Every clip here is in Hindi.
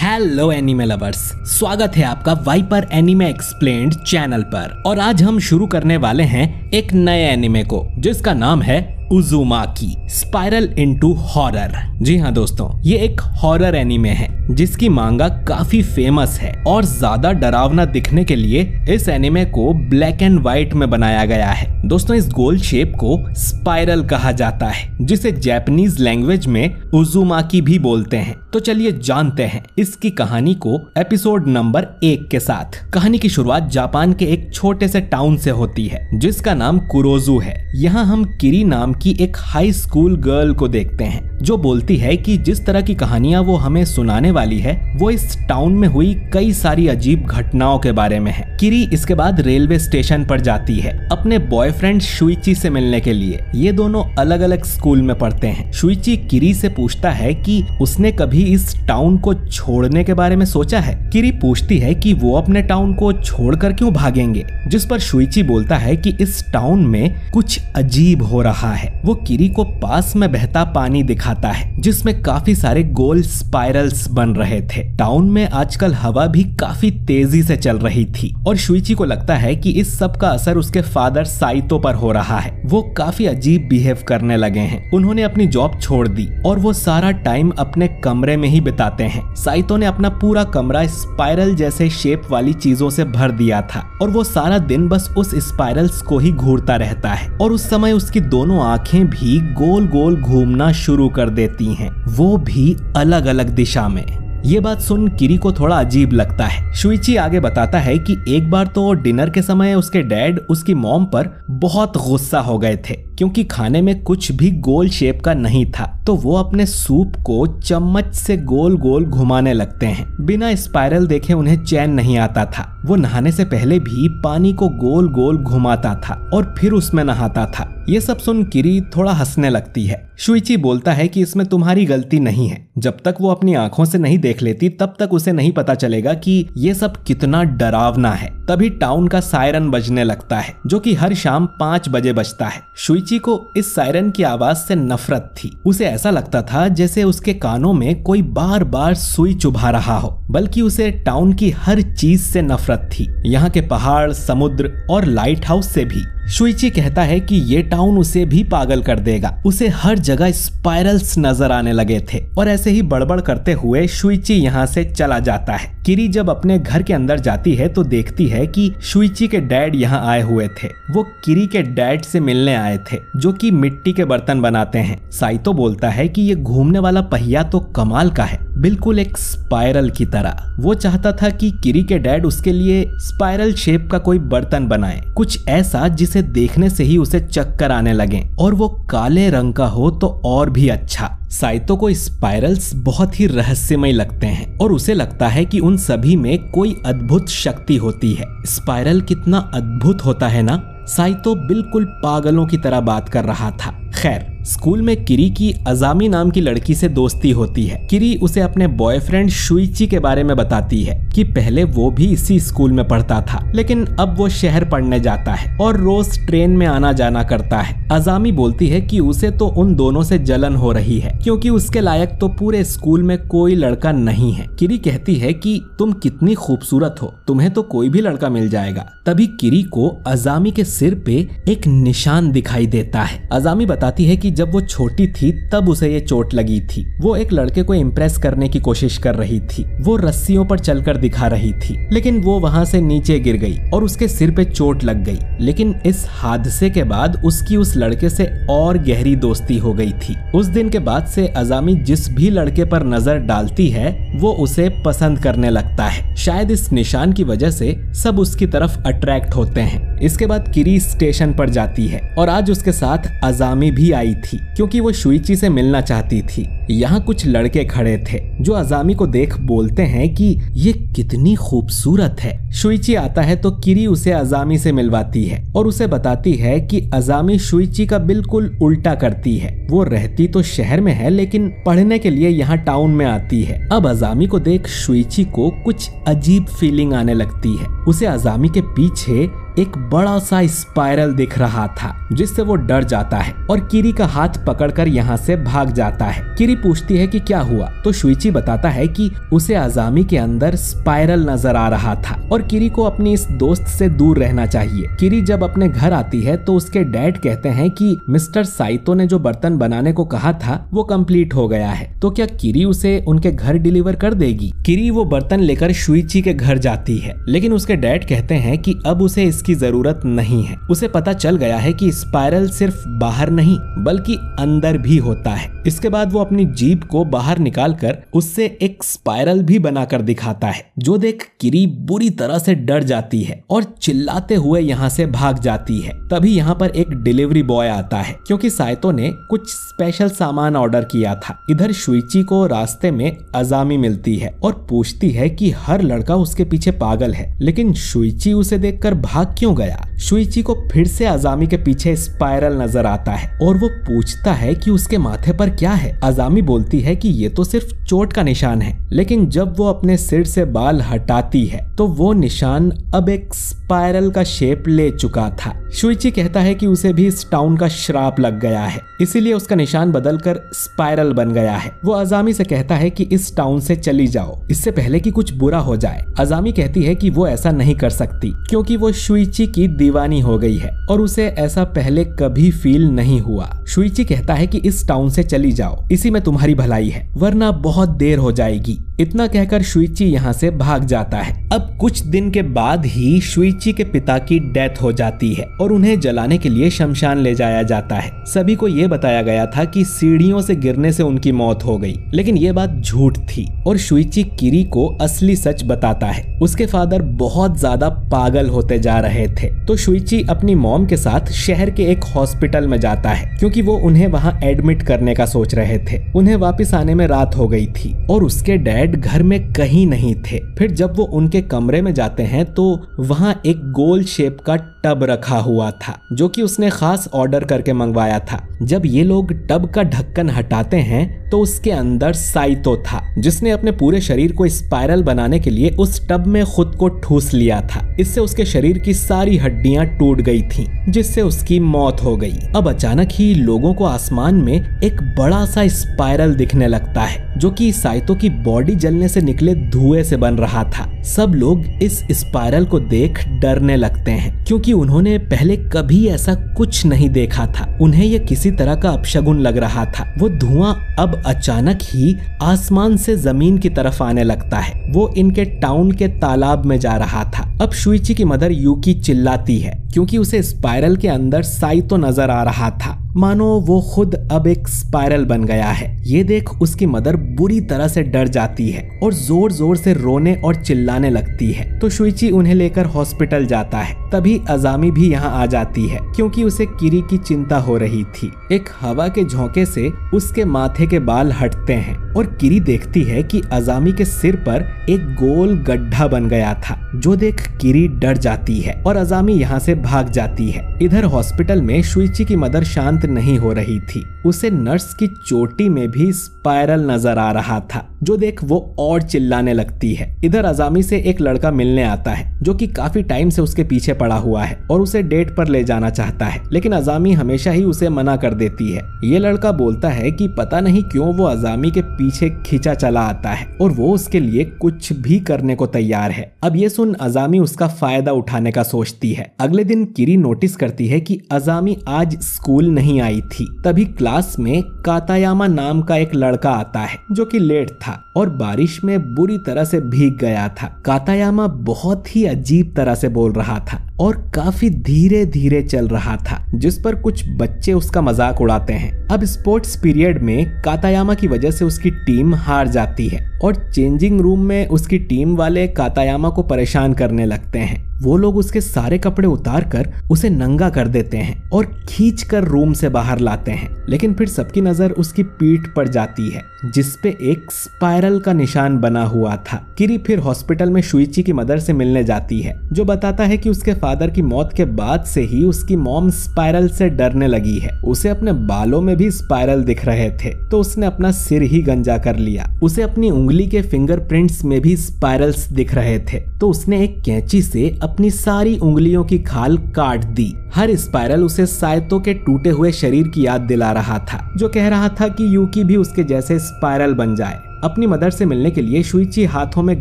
हेलो एनिमे लवर्स, स्वागत है आपका वाइपर एनिमे एक्सप्लेन्ड चैनल पर। और आज हम शुरू करने वाले हैं एक नए एनिमे को जिसका नाम है उज़ुमाकी स्पाइरल इनटू हॉरर। जी हाँ दोस्तों, ये एक हॉरर एनिमे है जिसकी मांगा काफी फेमस है और ज्यादा डरावना दिखने के लिए इस एनिमे को ब्लैक एंड व्हाइट में बनाया गया है। दोस्तों, इस गोल शेप को स्पाइरल कहा जाता है जिसे जापानीज लैंग्वेज में उज़ुमाकी भी बोलते हैं। तो चलिए जानते हैं इसकी कहानी को एपिसोड नंबर 1 के साथ। कहानी की शुरुआत जापान के एक छोटे से टाउन से होती है जिसका नाम कुरोजू है। यहाँ हम किरी नाम की एक हाई स्कूल गर्ल को देखते हैं जो बोलती है कि जिस तरह की कहानियां वो हमें सुनाने वाली है वो इस टाउन में हुई कई सारी अजीब घटनाओं के बारे में है। किरी इसके बाद रेलवे स्टेशन पर जाती है अपने बॉयफ्रेंड शुइची से मिलने के लिए। ये दोनों अलग अलग स्कूल में पढ़ते हैं। शुइची किरी से पूछता है कि उसने कभी इस टाउन को छोड़ने के बारे में सोचा है। किरी पूछती है कि वो अपने टाउन को छोड़कर क्यों भागेंगे, जिस पर शुइची बोलता है कि इस टाउन में कुछ अजीब हो रहा है। वो किरी को पास में बहता पानी दिखाता है जिसमें काफी सारे गोल स्पाइरल्स बन रहे थे। टाउन में आजकल हवा भी काफी तेजी से चल रही थी और शुइची को लगता है कि इस सब का असर उसके फादर साइतो पर हो रहा है। वो काफी अजीब बिहेव करने लगे हैं। उन्होंने अपनी जॉब छोड़ दी और वो सारा टाइम अपने कमरे में ही बिताते हैं। साइतो ने अपना पूरा कमरा स्पाइरल जैसे शेप वाली चीजों से भर दिया था और वो सारा दिन बस उस स्पाइरल्स को ही घूरता रहता है। और उस समय उसकी दोनों आंखें भी गोल गोल घूमना शुरू कर देती हैं, वो भी अलग अलग दिशा में। ये बात सुन किरी को थोड़ा अजीब लगता है। शुइची आगे बताता है कि एक बार तो डिनर के समय उसके डैड उसकी मॉम पर बहुत गुस्सा हो गए थे क्योंकि खाने में कुछ भी गोल शेप का नहीं था। तो वो अपने सूप को चम्मच से गोल गोल घुमाने लगते हैं। बिना स्पाइरल देखे उन्हें चैन नहीं आता था। वो नहाने से पहले भी पानी को गोल गोल घुमाता था और फिर उसमें नहाता था। ये सब सुन किरी थोड़ा हंसने लगती है। शुइची बोलता है कि इसमें तुम्हारी गलती नहीं है। जब तक वो अपनी आंखों से नहीं देख लेती तब तक उसे नहीं पता चलेगा कि ये सब कितना डरावना है। तभी टाउन का सायरन बजने लगता है जो कि हर शाम 5 बजे बजता है। शुइची को इस सायरन की आवाज से नफरत थी। उसे ऐसा लगता था जैसे उसके कानों में कोई बार बार सुई चुभा रहा हो। बल्कि उसे टाउन की हर चीज से नफरत थी, यहाँ के पहाड़, समुद्र और लाइट हाउस से भी। शुइची कहता है कि ये टाउन उसे भी पागल कर देगा। उसे हर जगह स्पाइरल्स नजर आने लगे थे और ऐसे ही बड़बड़ करते हुए शुइची यहाँ से चला जाता है। किरी जब अपने घर के अंदर जाती है तो देखती है कि शुइची के डैड यहाँ आए हुए थे। वो किरी के डैड से मिलने आए थे जो कि मिट्टी के बर्तन बनाते हैं। साइतो बोलता है कि ये घूमने वाला पहिया तो कमाल का है, बिल्कुल एक स्पाइरल की तरह। वो चाहता था कि किरी के डैड उसके लिए स्पाइरल शेप का कोई बर्तन बनाए, कुछ ऐसा जिसे देखने से ही उसे चक्कर आने लगे और वो काले रंग का हो तो और भी अच्छा। साइतो को स्पाइरल्स बहुत ही रहस्यमय लगते हैं और उसे लगता है कि उन सभी में कोई अद्भुत शक्ति होती है। स्पाइरल कितना अद्भुत होता है ना। साइतो बिल्कुल पागलों की तरह बात कर रहा था। खैर, स्कूल में किरी की अजामी नाम की लड़की से दोस्ती होती है। किरी उसे अपने बॉयफ्रेंड शुइची के बारे में बताती है कि पहले वो भी इसी स्कूल में पढ़ता था लेकिन अब वो शहर पढ़ने जाता है और रोज ट्रेन में आना जाना करता है। अजामी बोलती है कि उसे तो उन दोनों से जलन हो रही है क्योंकि उसके लायक तो पूरे स्कूल में कोई लड़का नहीं है। किरी कहती है कि तुम कितनी खूबसूरत हो, तुम्हें तो कोई भी लड़का मिल जाएगा। तभी किरी को अजामी के सिर पे एक निशान दिखाई देता है। अजामी बताती है कि जब वो छोटी थी तब उसे ये चोट लगी थी। वो एक लड़के को इम्प्रेस करने की कोशिश कर रही थी। वो रस्सियों पर चलकर दिखा रही थी लेकिन वो वहां से नीचे गिर गई और उसके सिर पे चोट लग गई। लेकिन इस हादसे के बाद उसकी उस लड़के से और गहरी दोस्ती हो गई थी। उस दिन के बाद से अजामी जिस भी लड़के पर नजर डालती है वो उसे पसंद करने लगता है। शायद इस निशान की वजह से सब उसकी तरफ अट्रैक्ट होते हैं। इसके बाद किरी स्टेशन पर जाती है और आज उसके साथ अजामी भी आई थी क्योंकि वो शुइची से मिलना चाहती थी। यहाँ कुछ लड़के खड़े थे जो अजामी को देख बोलते हैं कि ये कितनी खूबसूरत है। शुइची आता है तो किरी उसे अजामी से मिलवाती है और उसे बताती है कि अजामी शुइची का बिल्कुल उल्टा करती है। वो रहती तो शहर में है लेकिन पढ़ने के लिए यहाँ टाउन में आती है। अब अजामी को देख शुइची को कुछ अजीब फीलिंग आने लगती है। उसे अजामी के पीछे एक बड़ा सा स्पाइरल दिख रहा था, जिससे वो डर जाता है और किरी का हाथ पकड़कर यहाँ से भाग जाता है। किरी पूछती है कि क्या हुआ, तो शुइची बताता है कि उसे अजामी के अंदर स्पाइरल नजर आ रहा था और किरी को अपनी इस दोस्त से दूर रहना चाहिए। किरी जब अपने घर आती है तो उसके डैड कहते हैं कि मिस्टर साइतो ने जो बर्तन बनाने को कहा था वो कंप्लीट हो गया है, तो क्या किरी उसे उनके घर डिलीवर कर देगी। किरी वो बर्तन लेकर शुइची के घर जाती है, लेकिन उसके डैड कहते हैं कि अब उसे इसकी जरूरत नहीं है। उसे पता चल गया है कि स्पाइरल सिर्फ बाहर नहीं बल्कि अंदर भी होता है। इसके बाद वो अपनी जीभ को बाहर निकालकर उससे एक स्पाइरल भी बनाकर दिखाता है, जो देख किरी बुरी तरह से डर जाती है और चिल्लाते हुए यहाँ से भाग जाती है। तभी यहाँ पर एक डिलीवरी बॉय आता है, क्योंकि साइतो ने कुछ स्पेशल सामान ऑर्डर किया था। इधर शुइची को रास्ते में अजामी मिलती है और पूछती है कि हर लड़का उसके पीछे पागल है, लेकिन शुइची उसे देखकर भाग क्यों गया। शुइची को फिर से अजामी के पीछे स्पाइरल नजर आता है और वो पूछता है कि उसके माथे पर क्या है। अजामी बोलती है कि ये तो सिर्फ चोट का निशान है, लेकिन जब वो अपने सिर से बाल हटाती है तो वो निशान अब एक स्पाइरल का शेप ले चुका था। शुइची कहता है कि उसे भी इस टाउन का श्राप लग गया है, इसीलिए उसका निशान बदलकर स्पाइरल बन गया है। वो अजामी से कहता है कि इस टाउन से चली जाओ, इससे पहले कि कुछ बुरा हो जाए। अजामी कहती है कि वो ऐसा नहीं कर सकती, क्योंकि वो शुइची की दीवानी हो गई है और उसे ऐसा पहले कभी फील नहीं हुआ। शुइची कहता है कि इस टाउन से चली जाओ, इसी में तुम्हारी भलाई है, वरना बहुत देर हो जाएगी। इतना कहकर शुइची यहाँ से भाग जाता है। अब कुछ दिन के बाद ही शुइची के पिता की डेथ हो जाती है और उन्हें जलाने के लिए शमशान ले जाया जाता है। सभी को ये बताया गया था कि सीढ़ियों से गिरने से उनकी मौत हो गई, लेकिन ये बात झूठ थी और शुइची किरी को असली सच बताता है। उसके फादर बहुत ज्यादा पागल होते जा रहे थे, तो शुइची अपनी मॉम के साथ शहर के एक हॉस्पिटल में जाता है, क्योंकि वो उन्हें वहाँ एडमिट करने का सोच रहे थे। उन्हें वापस आने में रात हो गई थी और उसके डैड घर में कहीं नहीं थे। फिर जब वो उनके कमरे में जाते हैं तो वहाँ एक गोल शेप का टब रखा हुआ था, जो कि उसने खास ऑर्डर करके मंगवाया था। जब ये लोग टब का ढक्कन हटाते हैं तो उसके अंदर साइतो था, जिसने अपने पूरे शरीर को स्पाइरल बनाने के लिए उस टब में खुद को ठूस लिया था। इससे उसके शरीर की सारी हड्डियां टूट गई थीं, जिससे उसकी मौत हो गई। अब अचानक ही लोगों को आसमान में एक बड़ा सा स्पाइरल दिखने लगता है, जो कि साइतो की बॉडी जलने से निकले धुएं से बन रहा था। सब लोग इस स्पाइरल को देख डरने लगते हैं, क्योंकि उन्होंने पहले कभी ऐसा कुछ नहीं देखा था। उन्हें यह किसी तरह का अपशगुन लग रहा था। वो धुआं अब अचानक ही आसमान से जमीन की तरफ आने लगता है। वो इनके टाउन के तालाब में जा रहा था। अब शुइची की मदर यूकी चिल्लाती है, क्योंकि उसे स्पाइरल के अंदर साइतो नजर आ रहा था, मानो वो खुद अब एक स्पाइरल बन गया है। ये देख उसकी मदर बुरी तरह से डर जाती है और जोर जोर से रोने और चिल्लाने लगती है। तो शुइची उन्हें लेकर हॉस्पिटल जाता है। तभी अजामी भी यहाँ आ जाती है, क्योंकि उसे किरी की चिंता हो रही थी। एक हवा के झोंके से उसके माथे के बाल हटते हैं और किरी देखती है कि अजामी के सिर पर एक गोल गड्ढा बन गया था, जो देख किरी डर जाती है और अजामी यहाँ से भाग जाती है। इधर हॉस्पिटल में शुइची की मदर शांत नहीं हो रही थी। उसे नर्स की चोटी में भी स्पाइरल नजर आ रहा था, जो देख वो और चिल्लाने लगती है। इधर अजामी से एक लड़का मिलने आता है, जो कि काफी टाइम से उसके पीछे पड़ा हुआ है और उसे डेट पर ले जाना चाहता है, लेकिन अजामी हमेशा ही उसे मना कर देती है। ये लड़का बोलता है कि पता नहीं क्यों वो अजामी के पीछे खींचा चला आता है और वो उसके लिए कुछ भी करने को तैयार है। अब ये सुन अजामी उसका फायदा उठाने का सोचती है। अगले दिन किरी नोटिस करती है कि अजामी आज स्कूल नहीं आई थी। तभी क्लास में कातायामा नाम का एक लड़का आता है, जो कि लेट था और बारिश में बुरी तरह से भीग गया था। कातायामा बहुत ही अजीब तरह से बोल रहा था और काफी धीरे धीरे चल रहा था, जिस पर कुछ बच्चे उसका मजाक उड़ाते हैं। अब स्पोर्ट्स पीरियड में कातायामा की वजह से उसकी टीम हार जाती है और चेंजिंग रूम में उसकी टीम वाले कातायामा को परेशान करने लगते हैं। वो लोग उसके सारे कपड़े उतार कर उसे नंगा कर देते हैं और खींच कर रूम से बाहर लाते हैं, लेकिन फिर सबकी नजर उसकी पीठ पर जाती है, जिसपे एक स्पाइरल का निशान बना हुआ था। किरी फिर हॉस्पिटल में शुइची की मदर से मिलने जाती है, जो बताता है कि उसके फादर की मौत के बाद से ही उसकी मॉम स्पाइरल से डरने लगी है। उसे अपने बालों में भी स्पाइरल दिख रहे थे, तो उसने अपना सिर ही गंजा कर लिया। उसे अपनी उंगली के फिंगरप्रिंट्स में भी स्पाइरल्स दिख रहे थे, तो उसने एक कैंची से अपनी सारी उंगलियों की खाल काट दी। हर स्पाइरल उसे सायतो के टूटे हुए शरीर की याद दिला रहा था, जो कह रहा था कि यूकी भी उसके जैसे स्पाइरल बन जाए। अपनी मदर से मिलने के लिए शुइची हाथों में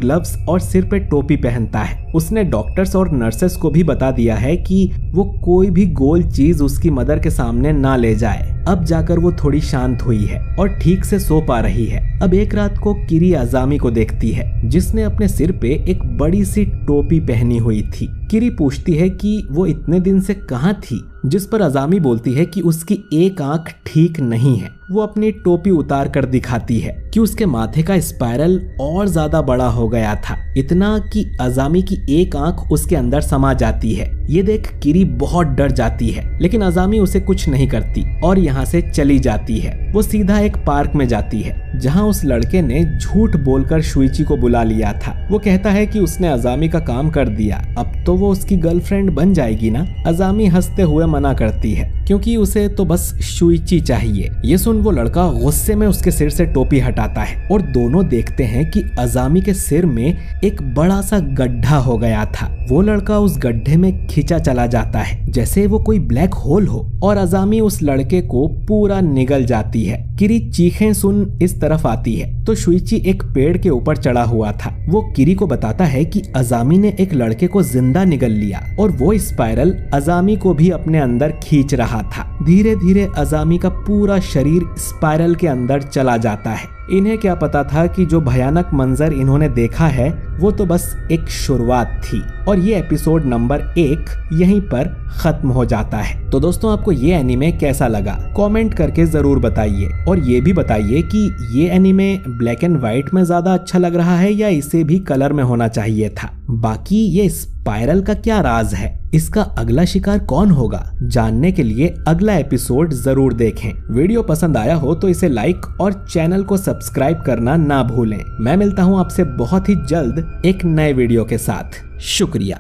ग्लव्स और सिर पे टोपी पहनता है। उसने डॉक्टर्स और नर्सेस को भी बता दिया है कि वो कोई भी गोल चीज उसकी मदर के सामने ना ले जाए। अब जाकर वो थोड़ी शांत हुई है और ठीक से सो पा रही है। अब एक रात को किरी अजामी को देखती है, जिसने अपने सिर पे एक बड़ी सी टोपी पहनी हुई थी। किरी पूछती है कि वो इतने दिन से कहाँ थी, जिस पर अजामी बोलती है कि उसकी एक आंख ठीक नहीं है। वो अपनी टोपी उतार कर दिखाती है कि उसके माथे का स्पाइरल और ज्यादा बड़ा हो गया था, इतना कि अजामी की एक आंख उसके अंदर समा जाती है। ये देख किरी बहुत डर जाती है, लेकिन अजामी उसे कुछ नहीं करती और यहाँ से चली जाती है। वो सीधा एक पार्क में जाती है, जहाँ उस लड़के ने झूठ बोलकर शुइची को बुला लिया था। वो कहता है कि उसने अजामी का काम कर दिया, अब तो वो उसकी गर्लफ्रेंड बन जाएगी ना। अजामी हंसते हुए मना करती है, क्योंकि उसे तो बस शुइची चाहिए। ये सुन वो लड़का गुस्से में उसके सिर से टोपी हटाता है और दोनों देखते हैं कि अजामी के सिर में एक बड़ा सा गड्ढा हो गया था। वो लड़का उस गड्ढे में खिंचा चला जाता है, जैसे वो कोई ब्लैक होल हो, और अजामी उस लड़के को पूरा निगल जाती है। किरी चीखें सुन इस तरफ आती है तो शुइची एक पेड़ के ऊपर चढ़ा हुआ था। वो किरी को बताता है कि अजामी ने एक लड़के को जिंदा निगल लिया और वो स्पाइरल अजामी को भी अपने अंदर खींच रहा था। धीरे धीरे अजामी का पूरा शरीर स्पाइरल के अंदर चला जाता है। इन्हें क्या पता था कि जो भयानक मंजर इन्होंने देखा है वो तो बस एक शुरुआत थी। और ये एपिसोड नंबर 1 यहीं पर खत्म हो जाता है। तो दोस्तों, आपको ये एनीमे कैसा लगा कमेंट करके जरूर बताइए, और ये भी बताइए कि ये एनीमे ब्लैक एंड व्हाइट में ज्यादा अच्छा लग रहा है या इसे भी कलर में होना चाहिए था। बाकी ये स्पाइरल का क्या राज है, इसका अगला शिकार कौन होगा, जानने के लिए अगला एपिसोड जरूर देखें। वीडियो पसंद आया हो तो इसे लाइक और चैनल को सब्सक्राइब करना ना भूलें। मैं मिलता हूँ आपसे बहुत ही जल्द एक नए वीडियो के साथ। शुक्रिया।